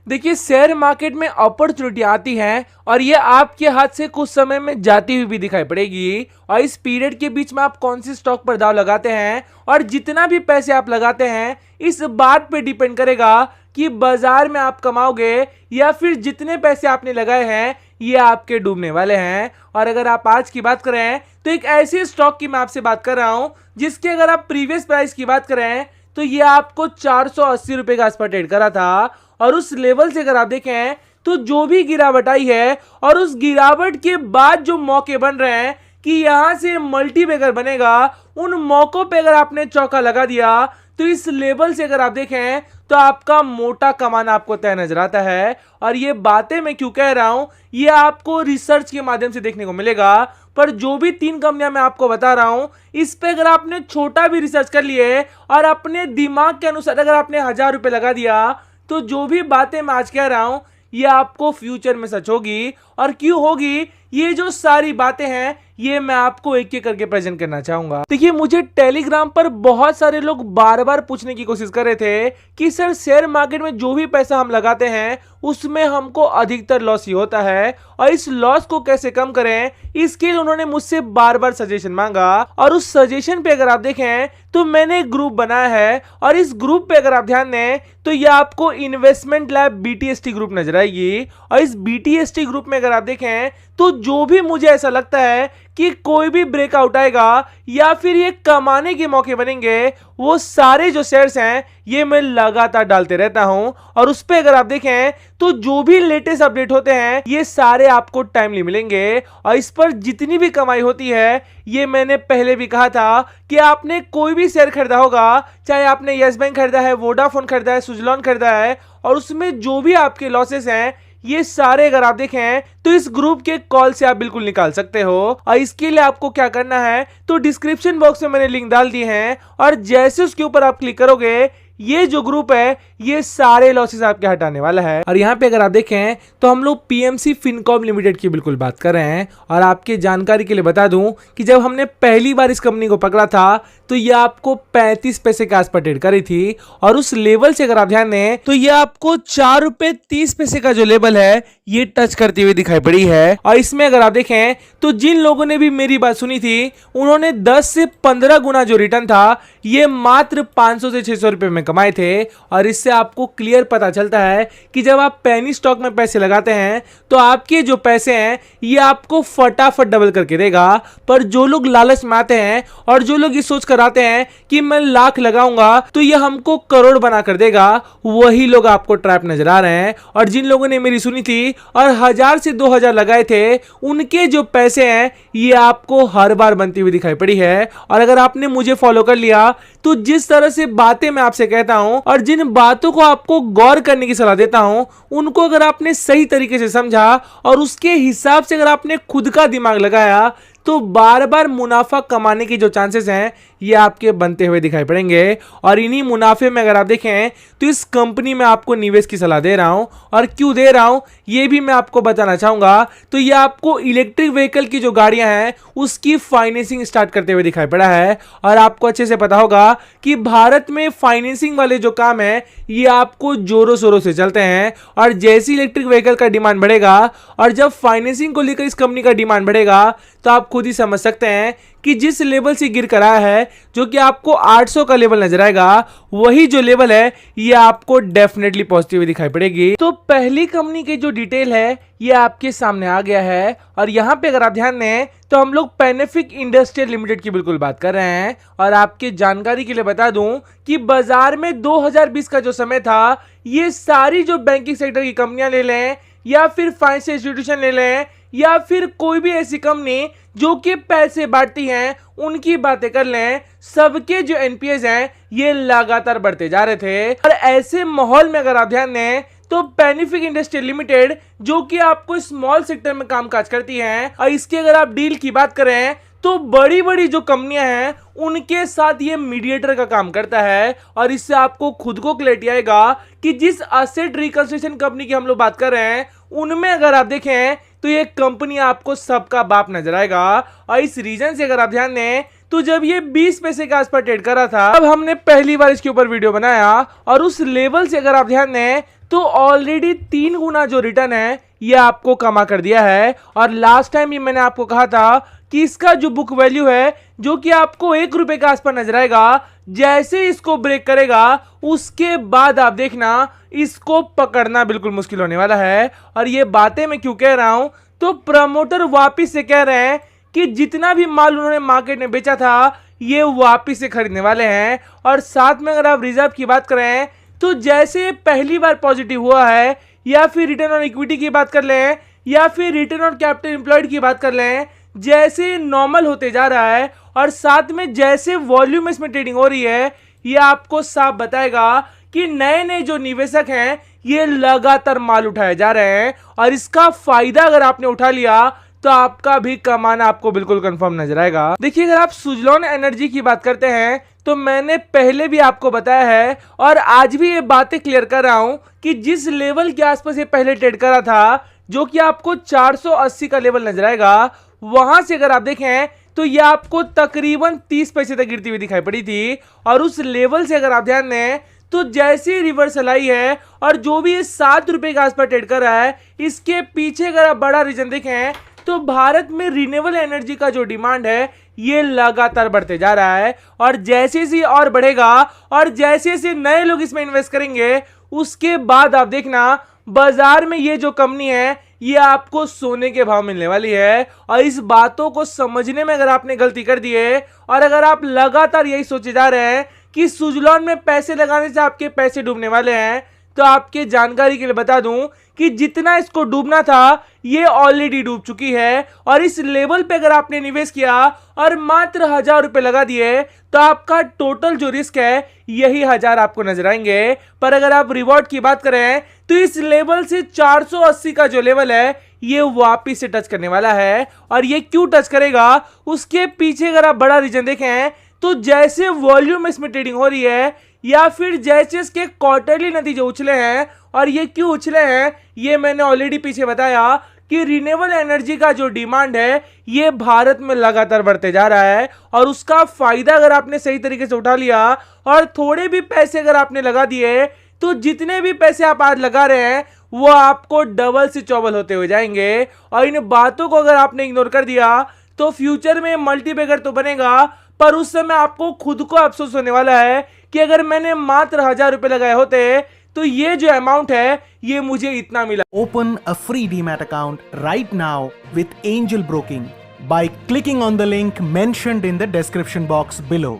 देखिए, share market में opportunity आती है और ये आपके हाथ से कुछ समय में जाती हुई भी दिखाई पड़ेगी। और इस पीरियड के बीच में आप कौन सी स्टॉक पर दाव लगाते हैं और जितना भी पैसे आप लगाते हैं, इस बात पे डिपेंड करेगा कि बाजार में आप कमाओगे या फिर जितने पैसे आपने लगाए हैं ये आपके डूबने वाले हैं। और अगर आप आज की बात करें तो एक ऐसी स्टॉक की मैं आपसे बात कर रहा हूं जिसके अगर आप प्रीवियस प्राइस की बात करें तो ये आपको 480 रुपए का आसपास ट्रेड करा था। और उस लेवल से अगर आप देखें तो जो भी गिरावट आई है और उस गिरावट के बाद जो मौके बन रहे हैं कि यहां से मल्टीबैगर बनेगा, उन मौकों पे अगर आपने चौका लगा दिया तो इस लेवल से अगर आप देखें तो आपका मोटा कमाना आपको तय नजर आता है। और ये बातें मैं क्यों कह रहा हूं, ये आपको रिसर्च के माध्यम से देखने को मिलेगा। पर जो भी 3 कंपनियां मैं आपको बता रहा हूं, इस पे अगर आपने छोटा भी रिसर्च कर लिए और अपने दिमाग के अनुसार अगर आपने 1000 रुपए लगा दिया तो जो भी बातें मैं आज कह रहा हूं ये आपको फ्यूचर में सच होगी। और क्यों होगी, ये जो सारी बातें हैं ये मैं आपको एक एक करके प्रेजेंट करना चाहूंगा। देखिए, मुझे टेलीग्राम पर बहुत सारे लोग बार बार पूछने की कोशिश कर रहे थे कि सर शेयर मार्केट में जो भी पैसा हम लगाते हैं उसमें हमको अधिकतर लॉस ही होता है और इस लॉस को कैसे कम करें, इसके लिए उन्होंने मुझसे बार बार सजेशन मांगा। और उस सजेशन पे अगर आप देखें तो मैंने एक ग्रुप बनाया है और इस ग्रुप पे अगर आप ध्यान दें तो ये आपको इन्वेस्टमेंट लैब बीटीएसटी ग्रुप नजर आएगी। और इस बीटीएसटी ग्रुप में अगर आप देखें तो जो भी मुझे ऐसा लगता है कि कोई भी ब्रेकआउट आएगा या फिर ये कमाने के मौके बनेंगे, वो सारे जो शेयर्स हैं ये मैं लगातार डालते रहता हूं। और उस पे अगर आप देखें तो जो भी लेटेस्ट अपडेट होते हैं ये सारे आपको टाइमली मिलेंगे। और इस पर जितनी भी कमाई होती है, ये मैंने पहले भी कहा था कि आपने कोई भी शेयर खरीदा होगा, चाहे आपने यस बैंक खरीदा है, वोडाफोन खरीदा है, सुजलॉन खरीदा है, और उसमें जो भी आपके लॉसेस हैं ये सारे अगर आप देखें तो इस ग्रुप के कॉल से आप बिल्कुल निकाल सकते हो। और इसके लिए आपको क्या करना है, तो डिस्क्रिप्शन बॉक्स में मैंने लिंक डाल दिए हैं और जैसे उसके ऊपर आप क्लिक करोगे ये जो ग्रुप है ये सारे लॉसेस आपके हटाने वाला है। और यहाँ पे अगर आप देखें तो हम लोग पीएमसी फिनकॉम लिमिटेड की बिल्कुल बात कर रहे हैं। और आपके जानकारी के लिए बता दूं कि जब हमने पहली बार इस कंपनी को पकड़ा था तो ये आपको 35 पैसे के आसपास ट्रेड करी थी। और उस लेवल से अगर आप ध्यान दें तो ये आपको 4 रुपए 30 पैसे का जो लेवल है ये टच करती हुई दिखाई पड़ी है। और इसमें अगर आप देखें तो जिन लोगों ने भी मेरी बात सुनी थी उन्होंने 10 से 15 गुना जो रिटर्न था ये मात्र 500 से 600 रुपए में कमाए थे। और इससे आपको क्लियर पता चलता है कि जब आप पेनी स्टॉक में पैसे लगाते हैं तो आपके जो पैसे हैं ये आपको फटाफट डबल करके देगा। पर जो लोग लालच में आते हैं और जो लोग ये सोच कर आते हैं कि मैं लाख लगाऊंगा तो ये हमको करोड़ बना कर देगा, वही लोग आपको ट्रैप नजर आ रहे हैं। और जिन लोगों ने मेरी सुनी थी और 1000 से 2000 लगाए थे, उनके जो पैसे हैं ये आपको हर बार बनती हुई दिखाई पड़ी है। और अगर आपने मुझे फॉलो कर लिया तो जिस तरह से बातें मैं आपसे कहता हूं और जिन बातों को आपको गौर करने की सलाह देता हूं, उनको अगर आपने सही तरीके से समझा और उसके हिसाब से अगर आपने खुद का दिमाग लगाया तो बार बार मुनाफा कमाने की जो चांसेस हैं ये आपके बनते हुए दिखाई पड़ेंगे। और इन्हीं मुनाफे में अगर आप देखें तो इस कंपनी में आपको निवेश की सलाह दे रहा हूं। और क्यों दे रहा हूं ये भी मैं आपको बताना चाहूंगा। तो ये आपको इलेक्ट्रिक व्हीकल की जो गाड़ियां हैं उसकी फाइनेंसिंग स्टार्ट करते हुए दिखाई पड़ा है। और आपको अच्छे से पता होगा कि भारत में फाइनेंसिंग वाले जो काम है ये आपको जोरों शोरों से चलते हैं। और जैसी इलेक्ट्रिक व्हीकल का डिमांड बढ़ेगा और जब फाइनेंसिंग को लेकर इस कंपनी का डिमांड बढ़ेगा तो आप खुद ही समझ सकते हैं कि जिस लेवल से गिर कर आया है, जो कि आपको 800 का लेवल नजर आएगा, वही जो लेवल है ये आपको डेफिनेटली पहुंचती हुई दिखाई पड़ेगी। तो पहली कंपनी की जो डिटेल है ये आपके सामने आ गया है। और यहां पे अगर आप ध्यान दें तो हम लोग पेनेफिक इंडस्ट्रियल लिमिटेड की बिल्कुल बात कर रहे हैं। और आपके जानकारी के लिए बता दूं कि बाजार में 2020 का जो समय था ये सारी जो बैंकिंग सेक्टर की कंपनियां ले लें या फिर फाइनेंशियल इंस्टीट्यूशन ले लें या फिर कोई भी ऐसी कंपनी जो कि पैसे बांटती हैं उनकी बातें कर लें, सबके जो एनपीएस हैं ये लगातार बढ़ते जा रहे थे। और ऐसे माहौल में अगर आप ध्यान दें तो पेनिफिक इंडस्ट्रियल लिमिटेड जो कि आपको स्मॉल सेक्टर में कामकाज करती है और इसकी अगर आप डील की बात करें तो बड़ी बड़ी जो कंपनियां हैं उनके साथ ये मीडिएटर का काम करता है। और इससे आपको खुद को क्लैरिटी आएगा कि जिस असेट रिकंस्ट्रक्शन कंपनी की हम लोग बात कर रहे हैं उनमें अगर आप देखें तो ये कंपनी आपको सबका बाप नजर आएगा। और इस रीजन से अगर आप ध्यान दें तो जब ये 20 पैसे के आसपास ट्रेड कर रहा था, अब हमने पहली बार इसके ऊपर वीडियो बनाया और उस लेवल से अगर आप ध्यान दें तो ऑलरेडी 3 गुना जो रिटर्न है ये आपको कमा कर दिया है। और लास्ट टाइम ये मैंने आपको कहा था कि इसका जो बुक वैल्यू है जो कि आपको 1 रुपए के आसपास नजर आएगा, जैसे इसको ब्रेक करेगा उसके बाद आप देखना इसको पकड़ना बिल्कुल मुश्किल होने वाला है। और ये बातें मैं क्यों कह रहा हूं, तो प्रमोटर वापिस से कह रहे हैं कि जितना भी माल उन्होंने मार्केट में बेचा था ये वापिस से खरीदने वाले हैं। और साथ में अगर आप रिजर्व की बात करें तो जैसे पहली बार पॉजिटिव हुआ है, या फिर रिटर्न ऑन इक्विटी की बात कर लें, या फिर रिटर्न ऑन कैपिटल एम्प्लॉयड की बात कर लें, जैसे नॉर्मल होते जा रहा है और साथ में जैसे वॉल्यूम इसमें ट्रेडिंग हो रही है, ये आपको साफ बताएगा कि नए नए जो निवेशक हैं ये लगातार माल उठाए जा रहे हैं। और इसका फायदा अगर आपने उठा लिया तो आपका भी कमाना आपको बिल्कुल कंफर्म नजर आएगा। देखिए, अगर आप सुजलॉन एनर्जी की बात करते हैं तो मैंने पहले भी आपको बताया है और आज भी ये बातें क्लियर कर रहा हूं कि जिस लेवल के आसपास ये पहले ट्रेड करा था, जो कि आपको 480 का लेवल नजर आएगा, वहां से अगर आप देखें तो ये आपको तकरीबन 30 पैसे तक गिरती हुई दिखाई पड़ी थी। और उस लेवल से अगर आप ध्यान दें तो जैसे रिवर्सल आई है और जो भी 7 रुपए के आसपास ट्रेड कर रहा है, इसके पीछे अगर आप बड़ा रीजन देखें तो भारत में रिन्यूएबल एनर्जी का जो डिमांड है ये लगातार बढ़ते जा रहा है। और जैसे से और बढ़ेगा और जैसे से नए लोग इसमें इन्वेस्ट करेंगे, उसके बाद आप देखना बाजार में ये जो कंपनी है ये आपको सोने के भाव मिलने वाली है। और इस बातों को समझने में अगर आपने गलती कर दी है और अगर आप लगातार यही सोचे जा रहे हैं कि सुजलॉन में पैसे लगाने से आपके पैसे डूबने वाले हैं, तो आपके जानकारी के लिए बता दूं कि जितना इसको डूबना था ये ऑलरेडी डूब चुकी है। और इस लेवल पे अगर आपने निवेश किया और मात्र 1000 रुपए लगा दिए तो आपका टोटल जो रिस्क है यही 1000 आपको नजर आएंगे। पर अगर आप रिवॉर्ड की बात करें तो इस लेवल से 480 का जो लेवल है ये वापिस से टच करने वाला है। और ये क्यों टच करेगा उसके पीछे अगर आप बड़ा रीजन देखें तो जैसे वॉल्यूम इसमें ट्रेडिंग हो रही है, या फिर जैसे इसके क्वार्टरली नतीजे उछले हैं, और ये क्यों उछले हैं ये मैंने ऑलरेडी पीछे बताया कि रिन्यूएबल एनर्जी का जो डिमांड है ये भारत में लगातार बढ़ते जा रहा है। और उसका फायदा अगर आपने सही तरीके से उठा लिया और थोड़े भी पैसे अगर आपने लगा दिए तो जितने भी पैसे आप आज लगा रहे हैं वो आपको डबल से चौबल होते हुए जाएंगे। और इन बातों को अगर आपने इग्नोर कर दिया तो फ्यूचर में मल्टीबैगर तो बनेगा, पर उस समय आपको खुद को अफसोस होने वाला है कि अगर मैंने मात्र 1000 रुपए लगाए होते तो ये जो अमाउंट है ये मुझे इतना मिला। Open a free Demat account right now with Angel Broking by clicking on the link mentioned in the description box below.